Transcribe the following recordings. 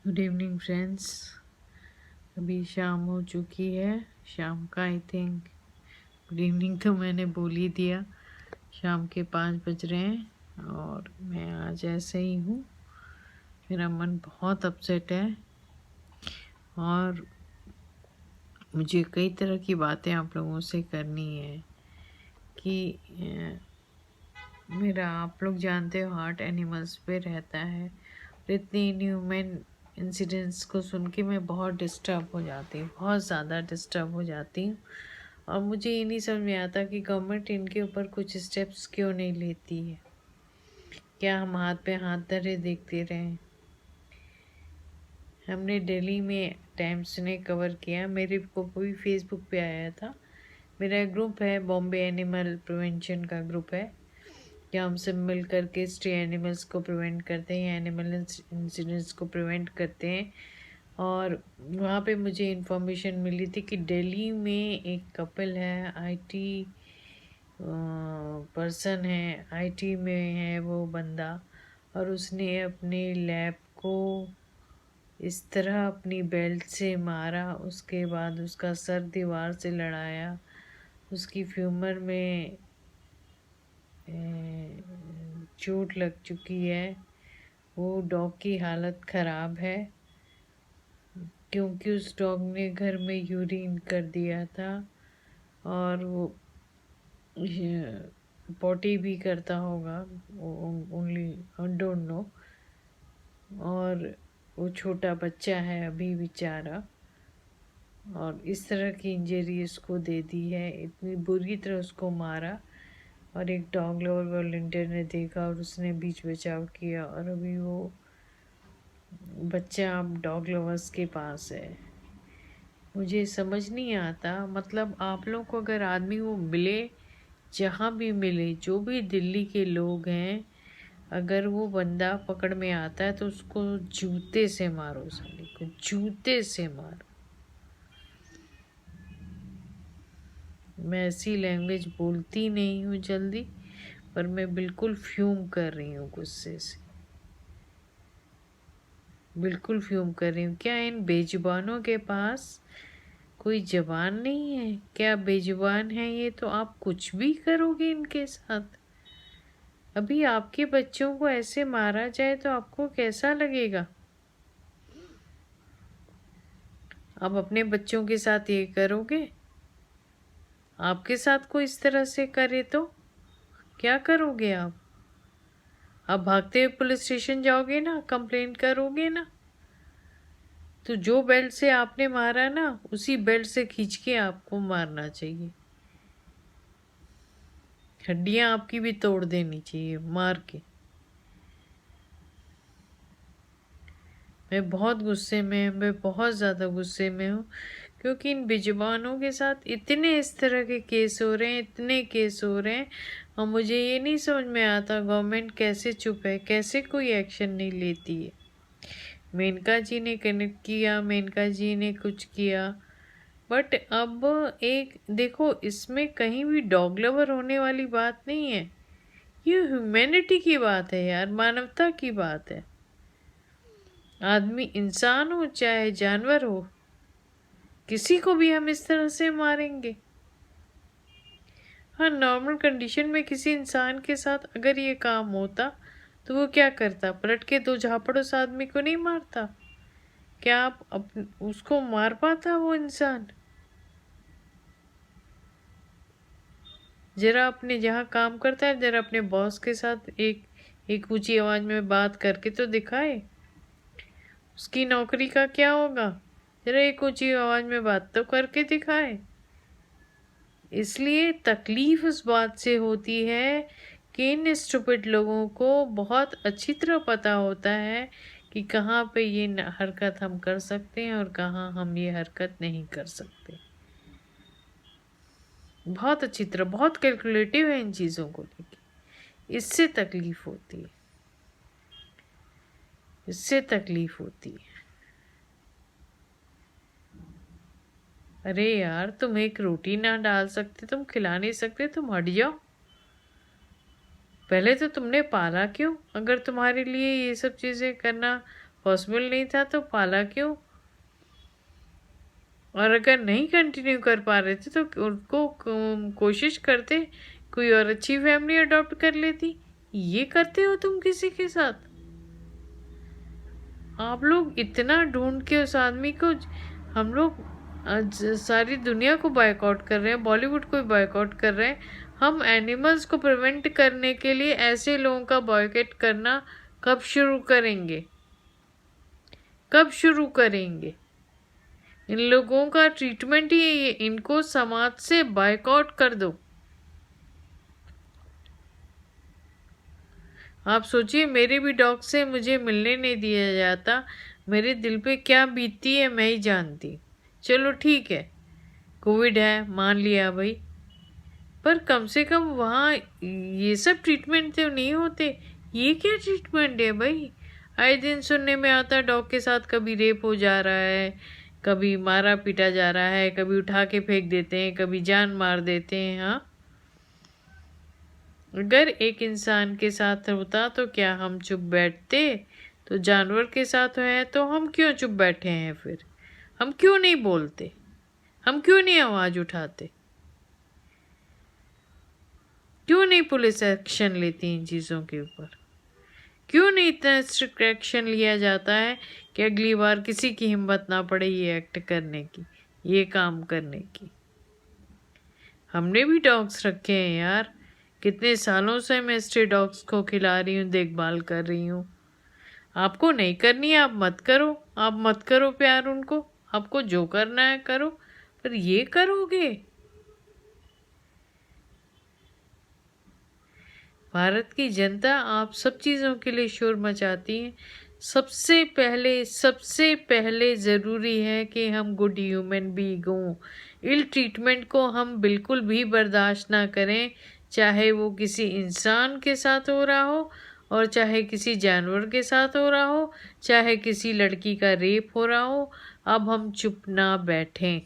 Good evening friends. अभी शाम हो चुकी है। शाम का आई थिंक गुड इवनिंग तो मैंने बोल ही दिया। शाम के 5 बज रहे हैं और मैं आज ऐसे ही हूँ। मेरा मन बहुत अपसेट है और मुझे कई तरह की बातें आप लोगों से करनी है कि मेरा, आप लोग जानते हो, हार्ट एनिमल्स पे रहता है। इतनी इनह्यूमन इंसिडेंट्स को सुन के मैं बहुत डिस्टर्ब हो जाती हूँ, बहुत ज़्यादा डिस्टर्ब हो जाती हूँ। और मुझे ये नहीं समझ में आता कि गवर्नमेंट इनके ऊपर कुछ स्टेप्स क्यों नहीं लेती है। क्या हम हाथ पे हाथ धरे देखते रहें? हमने दिल्ली में टाइम्स ने कवर किया, मेरे को भी फेसबुक पे आया था। मेरा एक ग्रुप है, बॉम्बे एनिमल प्रिवेंशन का ग्रुप है, क्या हम सब मिल करके स्ट्रे एनिमल्स को प्रिवेंट करते हैं, एनिमल इंसिडेंट्स को प्रिवेंट करते हैं। और वहाँ पे मुझे इन्फॉर्मेशन मिली थी कि दिल्ली में एक कपल है, आईटी पर्सन है, आईटी में है वो बंदा, और उसने अपने लैब को इस तरह अपनी बेल्ट से मारा, उसके बाद उसका सर दीवार से लड़ाया, उसकी फ्यूमर में चोट लग चुकी है। वो डॉग की हालत ख़राब है क्योंकि उस डॉग ने घर में यूरिन कर दिया था और वो पॉटी भी करता होगा, ओनली आई डोंट नो। और वो छोटा बच्चा है अभी बेचारा, और इस तरह की इंजरी उसको दे दी है, इतनी बुरी तरह उसको मारा। और एक डॉग लवर वॉलंटियर ने देखा और उसने बीच बचाव किया, और अभी वो बच्चा अब डॉग लवर्स के पास है। मुझे समझ नहीं आता, मतलब आप लोग को अगर आदमी वो मिले, जहाँ भी मिले, जो भी दिल्ली के लोग हैं, अगर वो बंदा पकड़ में आता है तो उसको जूते से मारो, साले को जूते से मारो। मैं ऐसी लैंग्वेज बोलती नहीं हूँ जल्दी, पर मैं बिल्कुल फ्यूम कर रही हूँ गुस्से से, बिल्कुल फ्यूम कर रही हूँ। क्या इन बेजुबानों के पास कोई जबान नहीं है? क्या बेजुबान है ये तो आप कुछ भी करोगे इनके साथ। अभी आपके बच्चों को ऐसे मारा जाए तो आपको कैसा लगेगा? आप अपने बच्चों के साथ ये करोगे? आपके साथ कोई इस तरह से करे तो क्या करोगे आप? आप भागते हुए पुलिस स्टेशन जाओगे ना, कंप्लेंट करोगे ना? तो जो बेल्ट से आपने मारा ना, उसी बेल्ट से खींच के आपको मारना चाहिए, हड्डियां आपकी भी तोड़ देनी चाहिए मार के। मैं बहुत गुस्से में, मैं बहुत ज़्यादा गुस्से में हूँ, क्योंकि इन बेजुबानों के साथ इतने इस तरह के केस हो रहे हैं, इतने केस हो रहे हैं, और मुझे ये नहीं समझ में आता गवर्नमेंट कैसे चुप है, कैसे कोई एक्शन नहीं लेती है। मेनका जी ने कनेक्ट किया, मेनका जी ने कुछ किया, बट अब एक देखो, इसमें कहीं भी डॉग लवर होने वाली बात नहीं है। ये ह्यूमैनिटी की बात है यार, मानवता की बात है। आदमी इंसान हो चाहे जानवर हो, किसी को भी हम इस तरह से मारेंगे? हाँ, नॉर्मल कंडीशन में किसी इंसान के साथ अगर ये काम होता तो वो क्या करता? पलट के दो झापड़ उस आदमी को नहीं मारता? क्या आप उसको मार पाता वो इंसान? जरा अपने जहाँ काम करता है, जरा अपने बॉस के साथ एक ऊंची आवाज में बात करके तो दिखाए, उसकी नौकरी का क्या होगा? जरा एक ऊंची आवाज में बात तो करके दिखाए। इसलिए तकलीफ उस बात से होती है कि इन स्टूपिड लोगों को बहुत अच्छी तरह पता होता है कि कहाँ पे ये हरकत हम कर सकते हैं और कहाँ हम ये हरकत नहीं कर सकते। बहुत अच्छी तरह, बहुत कैलकुलेटिव है इन चीज़ों को लेके। इससे तकलीफ होती है, इससे तकलीफ होती है। अरे यार, तुम एक रोटी ना डाल सकते, तुम खिला नहीं सकते, तुम हट जाओ। पहले तो तुमने पाला क्यों, अगर तुम्हारे लिए ये सब चीज़ें करना पॉसिबल नहीं था तो पाला क्यों? और अगर नहीं कंटिन्यू कर पा रहे थे तो उनको कोशिश करते, कोई और अच्छी फैमिली अडॉप्ट कर लेती। ये करते हो तुम किसी के साथ? आप लोग इतना ढूंढ के उस आदमी को, हम लोग आज सारी दुनिया को बायकॉट कर रहे हैं, बॉलीवुड को बायकॉट कर रहे हैं। हम एनिमल्स को प्रिवेंट करने के लिए ऐसे लोगों का बॉयकॉट करना कब शुरू करेंगे? कब शुरू करेंगे? इन लोगों का ट्रीटमेंट ही है, इनको समाज से बायकॉट कर दो। आप सोचिए, मेरे भी डॉग से मुझे मिलने नहीं दिया जाता, मेरे दिल पे क्या बीतती है मैं ही जानती। चलो ठीक है, कोविड है मान लिया भाई, पर कम से कम वहाँ ये सब ट्रीटमेंट तो नहीं होते। ये क्या ट्रीटमेंट है भाई? आए दिन सुनने में आता डॉग के साथ कभी रेप हो जा रहा है, कभी मारा पीटा जा रहा है, कभी उठा के फेंक देते हैं, कभी जान मार देते हैं। हाँ, अगर एक इंसान के साथ होता तो क्या हम चुप बैठते? तो जानवर के साथ है तो हम क्यों चुप बैठे हैं? फिर हम क्यों नहीं बोलते? हम क्यों नहीं आवाज उठाते? क्यों नहीं पुलिस एक्शन लेती इन चीज़ों के ऊपर? क्यों नहीं इतना स्ट्रिक्ट एक्शन लिया जाता है कि अगली बार किसी की हिम्मत ना पड़े ये एक्ट करने की, ये काम करने की? हमने भी डॉग्स रखे हैं यार, कितने सालों से मैं स्ट्रे डॉग्स को खिला रही हूँ, देखभाल कर रही हूँ। आपको नहीं करनी है, आप मत करो, आप मत करो प्यार उनको, आपको जो करना है करो, पर ये करोगे? भारत की जनता आप सब चीज़ों के लिए शोर मचाती है। सबसे पहले ज़रूरी है कि हम गुड ह्यूमन बीइंग हों। इल ट्रीटमेंट को हम बिल्कुल भी बर्दाश्त ना करें, चाहे वो किसी इंसान के साथ हो रहा हो और चाहे किसी जानवर के साथ हो रहा हो, चाहे किसी लड़की का रेप हो रहा हो। अब हम चुप ना बैठें।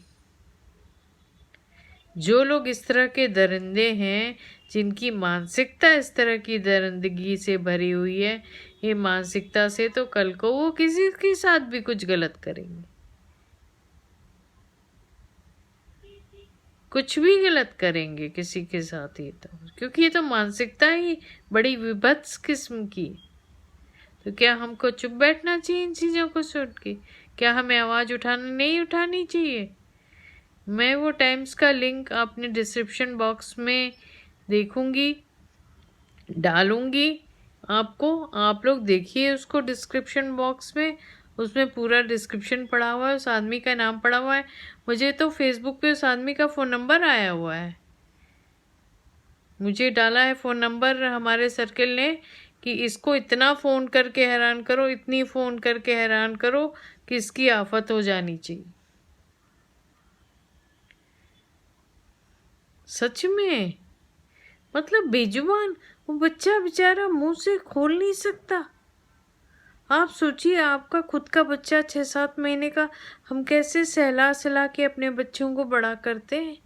जो लोग इस तरह के दरिंदे हैं, जिनकी मानसिकता इस तरह की दरिंदगी से भरी हुई है, ये मानसिकता से तो कल को वो किसी के साथ भी कुछ गलत करेंगे, कुछ भी गलत करेंगे किसी के साथ। ये तो क्योंकि ये तो मानसिकता ही बड़ी विभत्स किस्म की। तो क्या हमको चुप बैठना चाहिए इन चीज़ों को सुन के? क्या हमें आवाज़ नहीं उठानी चाहिए? मैं वो टाइम्स का लिंक अपने डिस्क्रिप्शन बॉक्स में देखूंगी, डालूंगी आपको, आप लोग देखिए उसको डिस्क्रिप्शन बॉक्स में। उसमें पूरा डिस्क्रिप्शन पड़ा हुआ है, उस आदमी का नाम पड़ा हुआ है। मुझे तो फेसबुक पे उस आदमी का फ़ोन नंबर आया हुआ है, मुझे डाला है फ़ोन नंबर हमारे सर्कल ने कि इसको इतना फ़ोन करके हैरान करो, इतनी फ़ोन करके हैरान करो कि इसकी आफत हो जानी चाहिए। सच में, मतलब बेजुबान, वो बच्चा बेचारा मुंह से खोल नहीं सकता। आप सोचिए, आपका खुद का बच्चा 6-7 महीने का, हम कैसे सहला सहला के अपने बच्चों को बड़ा करते हैं,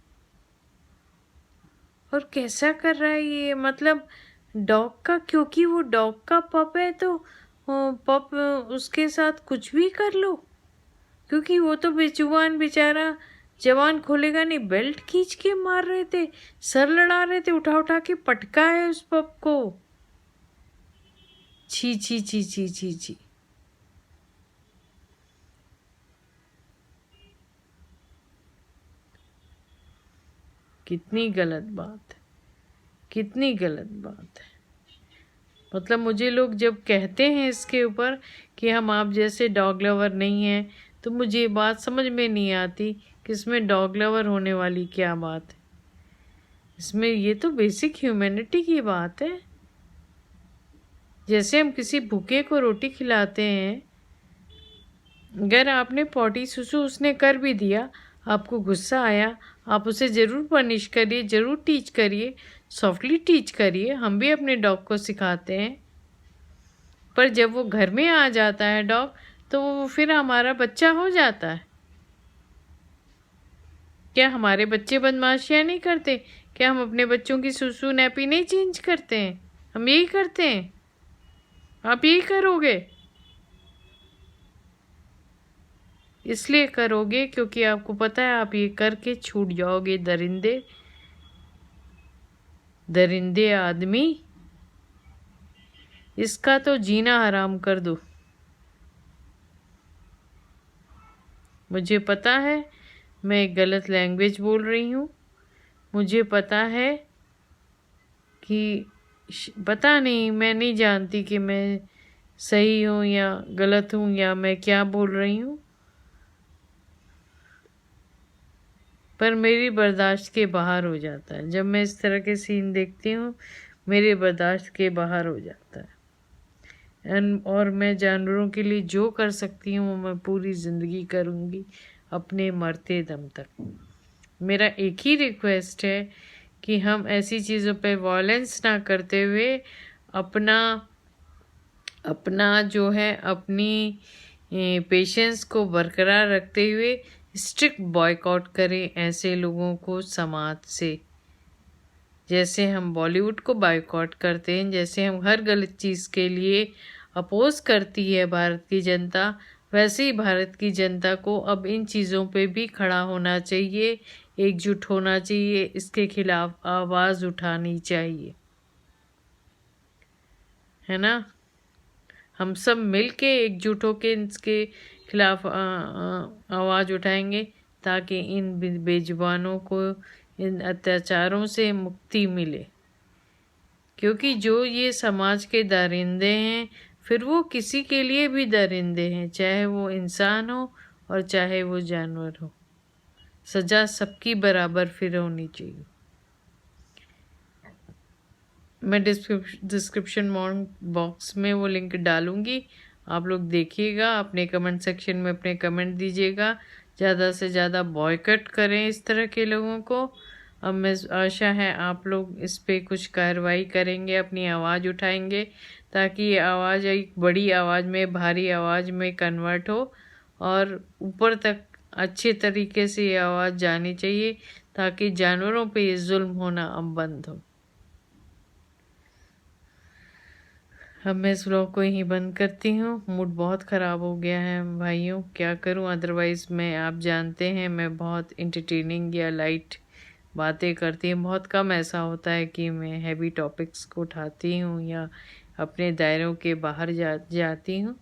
और कैसा कर रहा है ये। मतलब डॉग का, क्योंकि वो डॉग का पप है तो पप उसके साथ कुछ भी कर लो, क्योंकि वो तो बेजुबान बेचारा जवान खोलेगा नहीं। बेल्ट खींच के मार रहे थे, सर लड़ा रहे थे, उठा उठा के पटका है उस पप को। छी छी छी छी छी छी। कितनी गलत बात है, कितनी गलत बात है। मतलब मुझे लोग जब कहते हैं इसके ऊपर कि हम आप जैसे डॉग लवर नहीं हैं, तो मुझे ये बात समझ में नहीं आती कि इसमें डॉग लवर होने वाली क्या बात है। इसमें ये तो बेसिक ह्यूमैनिटी की बात है। जैसे हम किसी भूखे को रोटी खिलाते हैं, अगर आपने पॉटी सुसु उसने कर भी दिया, आपको गुस्सा आया, आप उसे ज़रूर पनिश करिए, ज़रूर टीच करिए, सॉफ्टली टीच करिए। हम भी अपने डॉग को सिखाते हैं। पर जब वो घर में आ जाता है डॉग, तो वो फिर हमारा बच्चा हो जाता है। क्या हमारे बच्चे बदमाशियाँ नहीं करते? क्या हम अपने बच्चों की सुसु नैपी नहीं चेंज करते हैं? हम यही करते हैं। आप यही करोगे? इसलिए करोगे क्योंकि आपको पता है आप ये करके छूट जाओगे। दरिंदे दरिंदे आदमी, इसका तो जीना हराम कर दो। मुझे पता है मैं गलत लैंग्वेज बोल रही हूँ, मुझे पता है कि पता नहीं, मैं नहीं जानती कि मैं सही हूँ या गलत हूँ या मैं क्या बोल रही हूँ, पर मेरी बर्दाश्त के बाहर हो जाता है। जब मैं इस तरह के सीन देखती हूँ मेरे बर्दाश्त के बाहर हो जाता है। और मैं जानवरों के लिए जो कर सकती हूँ मैं पूरी ज़िंदगी करूँगी, अपने मरते दम तक। मेरा एक ही रिक्वेस्ट है कि हम ऐसी चीज़ों पे वॉयलेंस ना करते हुए अपना अपना जो है अपनी पेशेंस को बरकरार रखते हुए स्ट्रिक्ट बॉयकॉट करें ऐसे लोगों को समाज से। जैसे हम बॉलीवुड को बॉयकॉट करते हैं, जैसे हम हर गलत चीज़ के लिए अपोज करती है भारत की जनता, वैसे ही भारत की जनता को अब इन चीज़ों पे भी खड़ा होना चाहिए, एकजुट होना चाहिए, इसके खिलाफ आवाज़ उठानी चाहिए, है ना। हम सब मिलके एकजुट होके इसके खिलाफ आवाज़ उठाएंगे ताकि इन बेजुबानों को इन अत्याचारों से मुक्ति मिले। क्योंकि जो ये समाज के दरिंदे हैं फिर वो किसी के लिए भी दरिंदे हैं, चाहे वो इंसान हो और चाहे वो जानवर हो। सजा सबकी बराबर फिर होनी चाहिए। मैं डिस्क्रिप्शन बॉक्स में वो लिंक डालूंगी, आप लोग देखिएगा, अपने कमेंट सेक्शन में अपने कमेंट दीजिएगा, ज़्यादा से ज़्यादा बॉयकट करें इस तरह के लोगों को। अब मैं आशा है आप लोग इस पे कुछ कार्रवाई करेंगे, अपनी आवाज़ उठाएंगे ताकि ये आवाज़ एक बड़ी आवाज़ में, भारी आवाज़ में कन्वर्ट हो और ऊपर तक अच्छे तरीके से ये आवाज़ जानी चाहिए ताकि जानवरों पे ये जुल्म होना अब बंद हो। अब मैं इस व्लॉग को यहीं बंद करती हूँ, मूड बहुत ख़राब हो गया है भाइयों, क्या करूँ। अदरवाइज़ मैं, आप जानते हैं मैं बहुत इंटरटेनिंग या लाइट बातें करती हूँ, बहुत कम ऐसा होता है कि मैं हैवी टॉपिक्स को उठाती हूँ या अपने दायरों के बाहर जाती हूँ,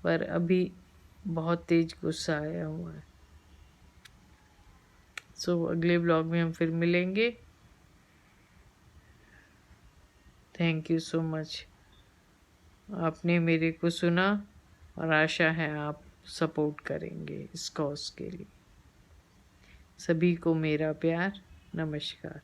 पर अभी बहुत तेज़ गुस्सा आया हुआ है। सो अगले व्लॉग में हम फिर मिलेंगे। थैंक यू सो मच, आपने मेरे को सुना और आशा है आप सपोर्ट करेंगे इस कॉज के लिए। सभी को मेरा प्यार, नमस्कार।